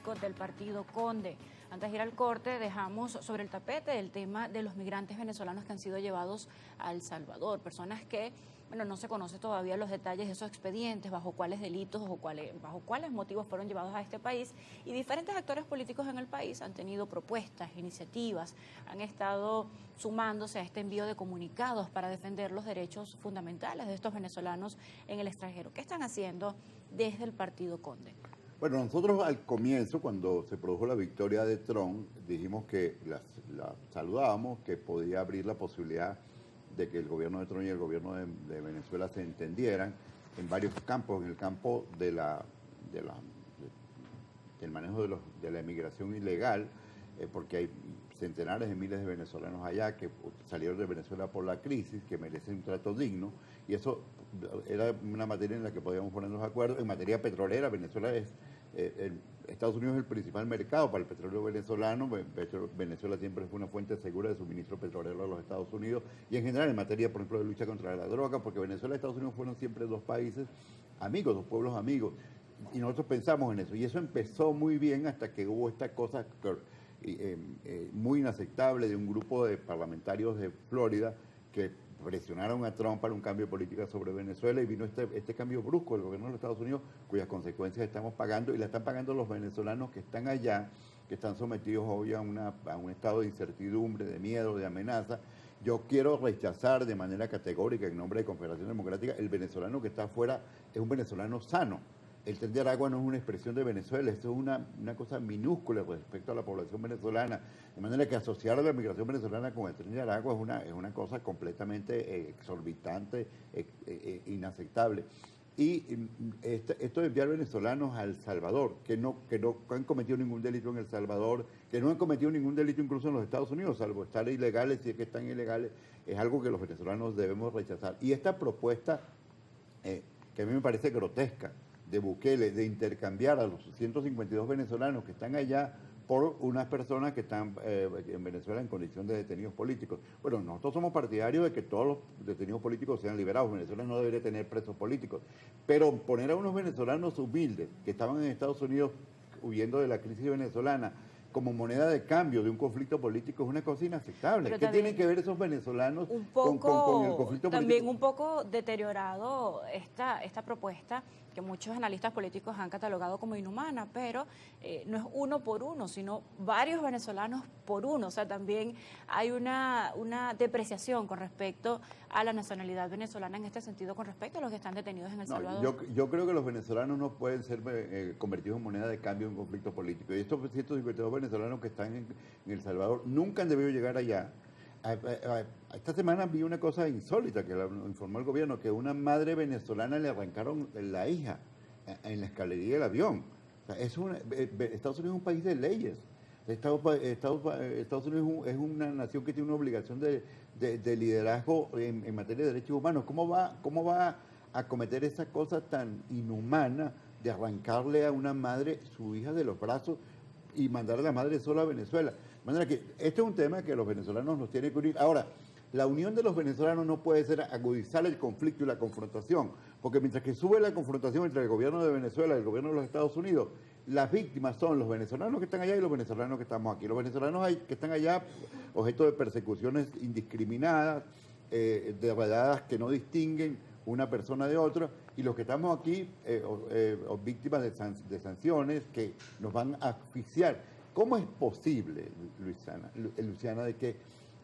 político del partido Conde. Antes de ir al corte, dejamos sobre el tapete el tema de los migrantes venezolanos que han sido llevados a El Salvador, personas que, bueno, no se conoce todavía los detalles de esos expedientes, bajo cuáles delitos o bajo cuáles motivos fueron llevados a este país, y diferentes actores políticos en el país han tenido propuestas, iniciativas, han estado sumándose a este envío de comunicados para defender los derechos fundamentales de estos venezolanos en el extranjero. ¿Qué están haciendo desde el partido Conde? Bueno, nosotros al comienzo, cuando se produjo la victoria de Trump, dijimos que la saludábamos, que podía abrir la posibilidad de que el gobierno de Trump y el gobierno de Venezuela se entendieran en varios campos, en el campo del manejo de la inmigración ilegal, porque hay centenares de miles de venezolanos allá que salieron de Venezuela por la crisis, que merecen un trato digno, y eso era una materia en la que podíamos ponernos de acuerdo. En materia petrolera, Estados Unidos es el principal mercado para el petróleo venezolano. Venezuela siempre fue una fuente segura de suministro petrolero a los Estados Unidos, y en general en materia, por ejemplo, de lucha contra la droga, porque Venezuela y Estados Unidos fueron siempre dos países amigos, dos pueblos amigos, y nosotros pensamos en eso, y eso empezó muy bien hasta que hubo esta cosa muy inaceptable de un grupo de parlamentarios de Florida que presionaron a Trump para un cambio de política sobre Venezuela, y vino este cambio brusco del gobierno de los Estados Unidos, cuyas consecuencias estamos pagando, y la están pagando los venezolanos que están allá, que están sometidos hoy a un estado de incertidumbre, de miedo, de amenaza. Yo quiero rechazar de manera categórica, en nombre de Confederación Democrática, el venezolano que está afuera es un venezolano sano. El Tren de Aragua no es una expresión de Venezuela, esto es una cosa minúscula respecto a la población venezolana, de manera que asociar a la migración venezolana con el Tren de Aragua es una cosa completamente exorbitante, inaceptable. Y esto de enviar venezolanos a El Salvador, que no han cometido ningún delito en El Salvador, que no han cometido ningún delito incluso en los Estados Unidos, salvo estar ilegales, si es que están ilegales, es algo que los venezolanos debemos rechazar. Y esta propuesta, que a mí me parece grotesca, de Bukele, de intercambiar a los 152 venezolanos que están allá por unas personas que están en Venezuela en condición de detenidos políticos. Bueno, nosotros somos partidarios de que todos los detenidos políticos sean liberados. Venezuela no debería tener presos políticos. Pero poner a unos venezolanos humildes que estaban en Estados Unidos huyendo de la crisis venezolana como moneda de cambio de un conflicto político es una cosa inaceptable. ¿Qué tienen que ver esos venezolanos con el conflicto político? También un poco deteriorado esta propuesta, que muchos analistas políticos han catalogado como inhumana, pero no es uno por uno, sino varios venezolanos por uno. O sea, también hay una depreciación con respecto a la nacionalidad venezolana en este sentido, con respecto a los que están detenidos en El Salvador. Yo creo que los venezolanos no pueden ser convertidos en moneda de cambio en un conflicto político. Y estos 152 venezolanos que están en El Salvador nunca han debido llegar allá. Esta semana vi una cosa insólita que informó el gobierno, que a una madre venezolana le arrancaron la hija en la escalería del avión. O sea, Estados Unidos es un país de leyes. Estados Unidos es una nación que tiene una obligación de liderazgo en materia de derechos humanos. ¿Cómo va a cometer esa cosa tan inhumana de arrancarle a una madre su hija de los brazos y mandar a la madre sola a Venezuela? De manera que este es un tema que los venezolanos nos tienen que unir. Ahora, la unión de los venezolanos no puede ser agudizar el conflicto y la confrontación, porque mientras que sube la confrontación entre el gobierno de Venezuela y el gobierno de los Estados Unidos, las víctimas son los venezolanos que están allá y los venezolanos que estamos aquí. Los venezolanos que están allá, objeto de persecuciones indiscriminadas, de redadas que no distinguen una persona de otra, y los que estamos aquí, víctimas de sanciones que nos van a asfixiar. ¿Cómo es posible, Luciana, de que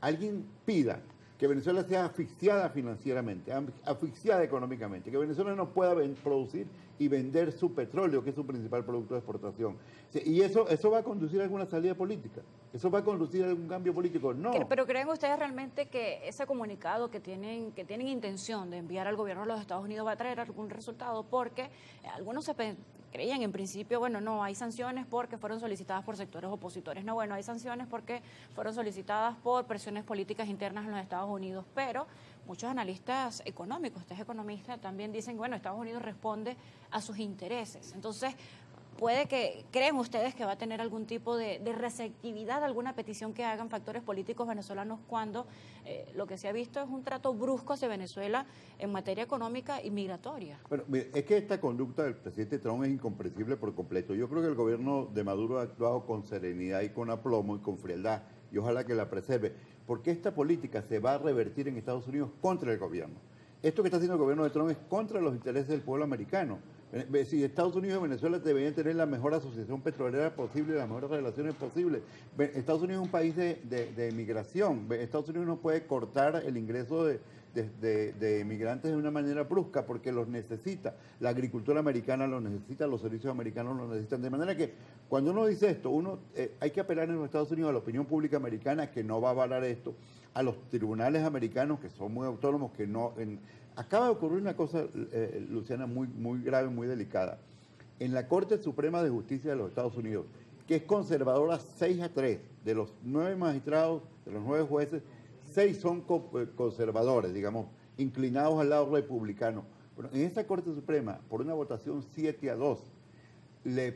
alguien pida que Venezuela sea asfixiada financieramente, asfixiada económicamente, que Venezuela no pueda producir y vender su petróleo, que es su principal producto de exportación? ¿Y eso va a conducir a alguna salida política? ¿Eso va a conducir a algún cambio político? No. Pero ¿creen ustedes realmente que ese comunicado que tienen intención de enviar al gobierno de los Estados Unidos va a traer algún resultado? Porque algunos creían en principio, bueno, no, hay sanciones porque fueron solicitadas por sectores opositores. No, bueno, hay sanciones porque fueron solicitadas por presiones políticas internas en los Estados Unidos. Pero muchos analistas económicos, usted es economista, también dicen, bueno, Estados Unidos responde a sus intereses. Entonces, ¿creen ustedes que va a tener algún tipo de receptividad, alguna petición que hagan factores políticos venezolanos cuando lo que se ha visto es un trato brusco hacia Venezuela en materia económica y migratoria? Bueno, mire, es que esta conducta del presidente Trump es incomprensible por completo. Yo creo que el gobierno de Maduro ha actuado con serenidad y con aplomo y con frialdad, y ojalá que la preserve, porque esta política se va a revertir en Estados Unidos contra el gobierno. Esto que está haciendo el gobierno de Trump es contra los intereses del pueblo americano. Si Estados Unidos y Venezuela deberían tener la mejor asociación petrolera posible, las mejores relaciones posibles. Estados Unidos es un país de migración. Estados Unidos no puede cortar el ingreso de migrantes de una manera brusca porque los necesita. La agricultura americana los necesita, los servicios americanos los necesitan. De manera que cuando uno dice esto, hay que apelar en los Estados Unidos a la opinión pública americana que no va a avalar esto, a los tribunales americanos que son muy autónomos, que no... Acaba de ocurrir una cosa, Luciana, muy grave, muy delicada. En la Corte Suprema de Justicia de los Estados Unidos, que es conservadora 6-3, de los 9 magistrados, de los 9 jueces, 6 son conservadores, digamos, inclinados al lado republicano. Bueno, en esa Corte Suprema, por una votación 7-2, le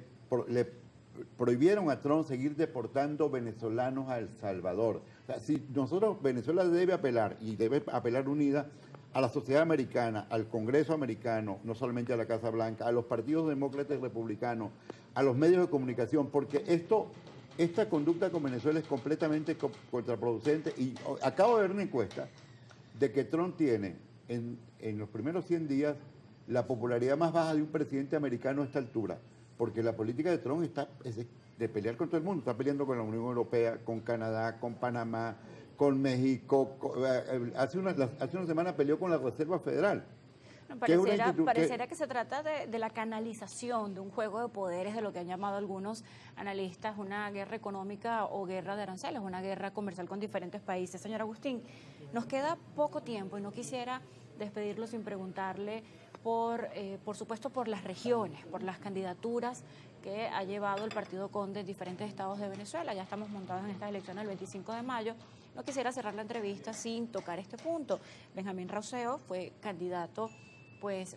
prohibieron a Trump seguir deportando venezolanos a El Salvador. O sea, si Venezuela debe apelar, y debe apelar unida, a la sociedad americana, al Congreso americano, no solamente a la Casa Blanca, a los partidos demócratas y republicanos, a los medios de comunicación, porque esta conducta con Venezuela es completamente contraproducente. Y acabo de ver una encuesta de que Trump tiene en los primeros 100 días la popularidad más baja de un presidente americano a esta altura, porque la política de Trump es de pelear con todo el mundo, está peleando con la Unión Europea, con Canadá, con Panamá, con México. Hace una semana peleó con la Reserva Federal. No, pareciera que se trata de la canalización de un juego de poderes, de lo que han llamado algunos analistas una guerra económica o guerra de aranceles, una guerra comercial con diferentes países. Señor Agustín, nos queda poco tiempo y no quisiera despedirlo sin preguntarle por supuesto, por las regiones, por las candidaturas que ha llevado el Partido Conde en diferentes estados de Venezuela. Ya estamos montados en estas elecciones el 25 de mayo. No quisiera cerrar la entrevista sin tocar este punto. Benjamín Rauseo fue candidato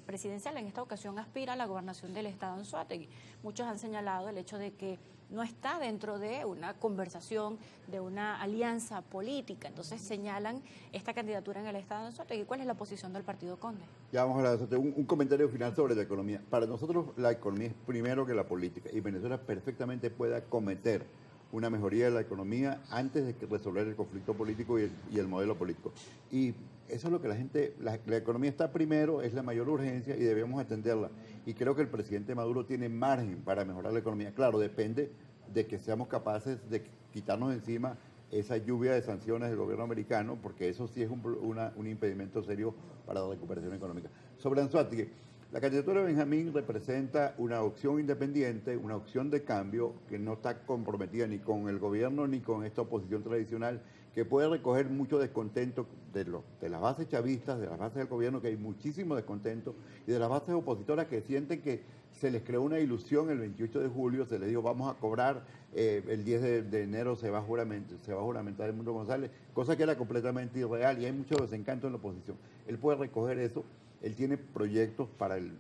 presidencial. En esta ocasión aspira a la gobernación del estado Anzoátegui. Muchos han señalado el hecho de que no está dentro de una conversación, de una alianza política. Entonces señalan esta candidatura en el estado de Anzoátegui. ¿Cuál es la posición del Partido Conde? Ya vamos a hablar de un comentario final sobre la economía. Para nosotros la economía es primero que la política, y Venezuela perfectamente puede acometer una mejoría de la economía antes de resolver el conflicto político y el modelo político. Y eso es lo que la economía está primero, es la mayor urgencia y debemos atenderla. Y creo que el presidente Maduro tiene margen para mejorar la economía. Claro, depende de que seamos capaces de quitarnos encima esa lluvia de sanciones del gobierno americano, porque eso sí es un impedimento serio para la recuperación económica. Sobre Anzoátegui, la candidatura de Benjamín representa una opción independiente, una opción de cambio que no está comprometida ni con el gobierno ni con esta oposición tradicional, que puede recoger mucho descontento de las bases chavistas, de las bases del gobierno, que hay muchísimo descontento, y de las bases opositoras que sienten que se les creó una ilusión el 28 de julio, se les dijo vamos a cobrar, el 10 de enero se va a juramentar el Mundo González, cosa que era completamente irreal, y hay mucho desencanto en la oposición. Él puede recoger eso. Él tiene proyectos para el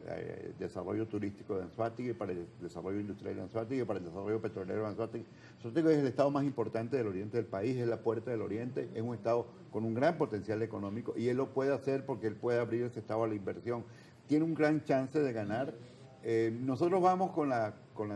desarrollo turístico de Anzoátegui, para el desarrollo industrial de Anzoátegui, para el desarrollo petrolero de Anzoátegui. Anzoátegui es el estado más importante del oriente del país, es la puerta del oriente, es un estado con un gran potencial económico, y él lo puede hacer porque él puede abrir ese estado a la inversión. Tiene un gran chance de ganar. Nosotros vamos con la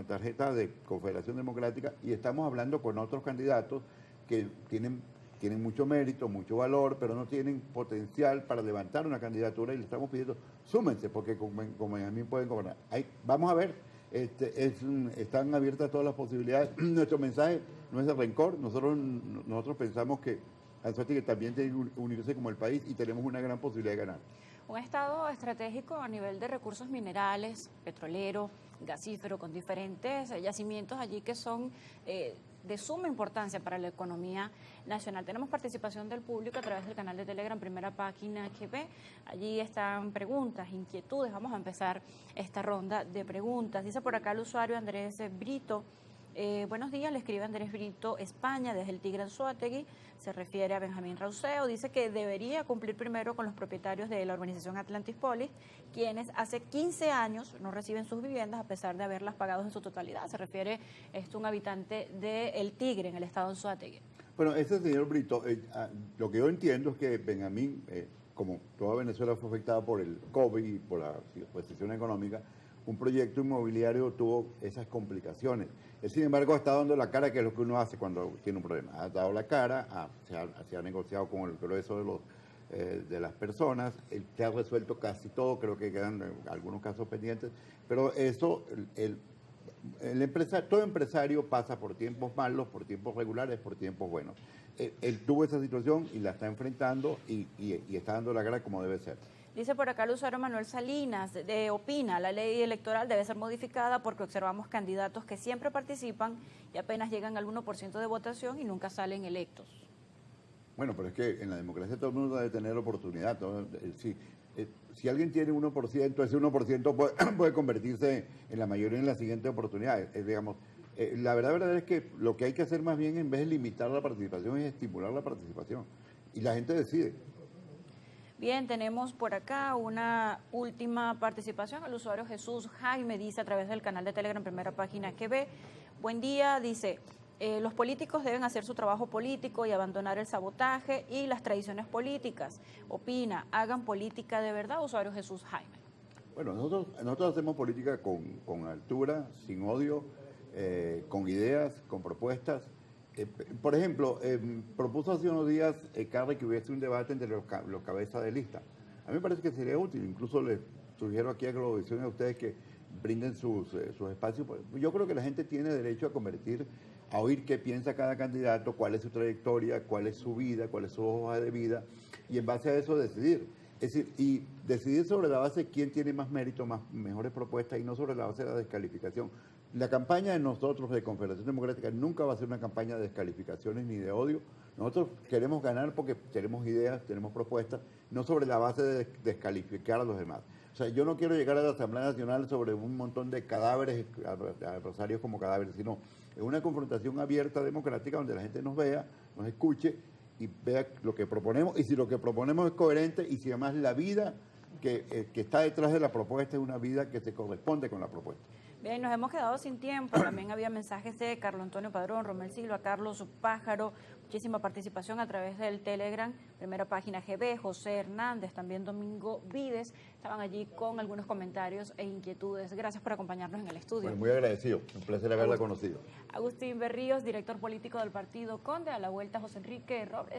tarjeta de Confederación Democrática y estamos hablando con otros candidatos que tienen mucho mérito, mucho valor, pero no tienen potencial para levantar una candidatura, y le estamos pidiendo, súmense, porque con Benjamín pueden gobernar. Vamos a ver, están abiertas todas las posibilidades. Nuestro mensaje no es de rencor, nosotros pensamos que Anzoátegui también tiene que unirse como el país y tenemos una gran posibilidad de ganar. Un estado estratégico a nivel de recursos minerales, petrolero, gasífero, con diferentes yacimientos allí que son de suma importancia para la economía nacional. Tenemos participación del público a través del canal de Telegram, Primera Página GB. Allí están preguntas, inquietudes. Vamos a empezar esta ronda de preguntas. Dice por acá el usuario Andrés Brito, Buenos días, le escribe Andrés Brito España desde el Tigre Anzoátegui, se refiere a Benjamín Rauseo, dice que debería cumplir primero con los propietarios de la urbanización Atlantis Polis, quienes hace 15 años no reciben sus viviendas a pesar de haberlas pagado en su totalidad. Se refiere a un habitante de El Tigre, en el estado de Anzoátegui. Bueno, ese señor Brito, lo que yo entiendo es que Benjamín, como toda Venezuela fue afectada por el COVID y por la recesión económica, un proyecto inmobiliario tuvo esas complicaciones. Él, sin embargo, está dando la cara, que es lo que uno hace cuando tiene un problema. Ha dado la cara, se ha negociado con el grueso de las personas, se ha resuelto casi todo, creo que quedan algunos casos pendientes, pero eso, todo empresario pasa por tiempos malos, por tiempos regulares, por tiempos buenos. Él tuvo esa situación y la está enfrentando y está dando la cara como debe ser. Dice por acá el usuario Manuel Salinas, opina, la ley electoral debe ser modificada porque observamos candidatos que siempre participan y apenas llegan al 1% de votación y nunca salen electos. Bueno, pero es que en la democracia todo el mundo debe tener oportunidad. Si alguien tiene 1%, ese 1% puede convertirse en la mayoría en la siguiente oportunidad. La verdad es que lo que hay que hacer más bien, en vez de limitar la participación, es estimular la participación. Y la gente decide. Bien, tenemos por acá una última participación. El usuario Jesús Jaime dice a través del canal de Telegram, primera página que ve. Buen día, dice, los políticos deben hacer su trabajo político y abandonar el sabotaje y las tradiciones políticas. Opina, hagan política de verdad, usuario Jesús Jaime. Bueno, nosotros hacemos política con altura, sin odio, con ideas, con propuestas. Por ejemplo, propuso hace unos días Carly que hubiese un debate entre los cabezas de lista. A mí me parece que sería útil, incluso les sugiero aquí a Globovisión a ustedes que brinden sus espacios. Yo creo que la gente tiene derecho a oír qué piensa cada candidato, cuál es su trayectoria, cuál es su vida, cuál es su hoja de vida, y en base a eso decidir. Es decir, y decidir sobre la base de quién tiene más mérito, mejores propuestas, y no sobre la base de la descalificación. La campaña de nosotros, de Confederación Democrática, nunca va a ser una campaña de descalificaciones ni de odio. Nosotros queremos ganar porque tenemos ideas, tenemos propuestas, no sobre la base de descalificar a los demás. O sea, yo no quiero llegar a la Asamblea Nacional sobre un montón de cadáveres, adversarios como cadáveres, sino en una confrontación abierta, democrática, donde la gente nos vea, nos escuche y vea lo que proponemos, y si lo que proponemos es coherente, y si además la vida que está detrás de la propuesta es una vida que se corresponde con la propuesta. Bien, nos hemos quedado sin tiempo. También había mensajes de Carlos Antonio Padrón, Romel Silva, Carlos Pájaro, muchísima participación a través del Telegram, primera página GB, José Hernández, también Domingo Vides, estaban allí con algunos comentarios e inquietudes. Gracias por acompañarnos en el estudio. Bueno, muy agradecido, un placer haberla conocido. Agustín Berríos, director político del partido Conde, a la vuelta José Enrique Robles.